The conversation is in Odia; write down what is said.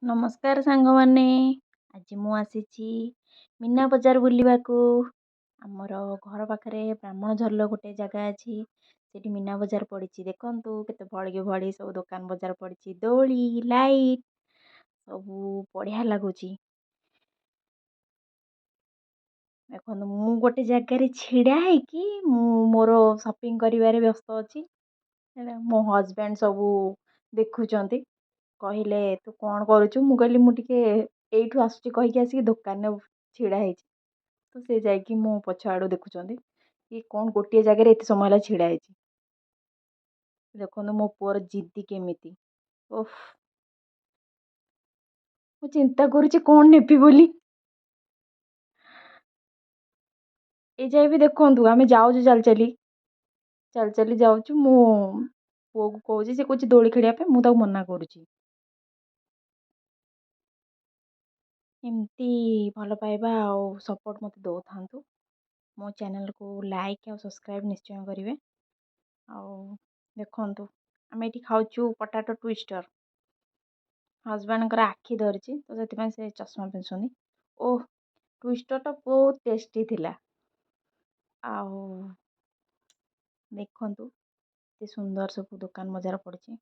ନମସ୍କାର ସାଙ୍ଗମାନେ। ଆଜି ମୁଁ ଆସିଛି ମୀନା ବଜାର ବୁଲିବାକୁ। ଆମର ଘର ପାଖରେ ବ୍ରାହ୍ମଣ ଝରଲ ଗୋଟେ ଜାଗା ଅଛି, ସେଠି ମୀନା ବଜାର ପଡ଼ିଛି। ଦେଖନ୍ତୁ କେତେ ଭଳିକି ଭଳି ସବୁ ଦୋକାନ ବଜାର ପଡ଼ିଛି, ଦୋଳି ଲାଇଟ୍ ସବୁ ବଢ଼ିଆ ଲାଗୁଛି। ଦେଖନ୍ତୁ ମୁଁ ଗୋଟେ ଜାଗାରେ ଛିଡ଼ା ହେଇକି ମୁଁ ମୋର ସପିଂ କରିବାରେ ବ୍ୟସ୍ତ ଅଛି। ମୋ ହଜବେଣ୍ଡ ସବୁ ଦେଖୁଛନ୍ତି, କହିଲେ ତୁ କ'ଣ କରୁଛୁ? ମୁଁ କହିଲି ମୁଁ ଟିକେ ଏଇଠୁ ଆସୁଛି କହିକି ଆସିକି ଦୋକାନରେ ଛିଡ଼ା ହେଇଛି। ତ ସେ ଯାଇକି ମୋ ପଛ ଆଡ଼ୁ ଦେଖୁଛନ୍ତି କି କ'ଣ ଗୋଟିଏ ଜାଗାରେ ଏତେ ସମୟ ହେଲା ଛିଡ଼ା ହେଇଛି। ଦେଖନ୍ତୁ ମୋ ପୁଅର ଜିଦି କେମିତି। ଓଃ, ମୁଁ ଚିନ୍ତା କରୁଛି କ'ଣ ନେବି ବୋଲି। ଏଇ ଯାଏ ବି ଦେଖନ୍ତୁ ଆମେ ଯାଉଛୁ ଚାଲି ଚାଲି ଚାଲି ଚାଲି ଯାଉଛୁ। ମୁଁ ପୁଅକୁ କହୁଛି, ସେ କହୁଛି ଦୋଳି ଖେଳିବା ପାଇଁ, ମୁଁ ତାକୁ ମନା କରୁଛି। ଏମିତି ଭଲ ପାଇବା ଆଉ ସପୋର୍ଟ ମୋତେ ଦେଉଥାନ୍ତୁ। ମୋ ଚ୍ୟାନେଲକୁ ଲାଇକ୍ ଆଉ ସବସ୍କ୍ରାଇବ୍ ନିଶ୍ଚୟ କରିବେ। ଆଉ ଦେଖନ୍ତୁ ଆମେ ଏଠି ଖାଉଛୁ ପଟାଟୋ ଟୁଇଷ୍ଟର। ହଜବେଣ୍ଡଙ୍କର ଆଖି ଧରିଛି ତ ସେଥିପାଇଁ ସେ ଚଷମା ପିନ୍ଧୁଛନ୍ତି। ଓଃ, ଟୁଇଷ୍ଟରଟା ବହୁତ ଟେଷ୍ଟି ଥିଲା। ଆଉ ଦେଖନ୍ତୁ ଏତେ ସୁନ୍ଦର ସବୁ ଦୋକାନ ବଜାର ପଡ଼ିଛି।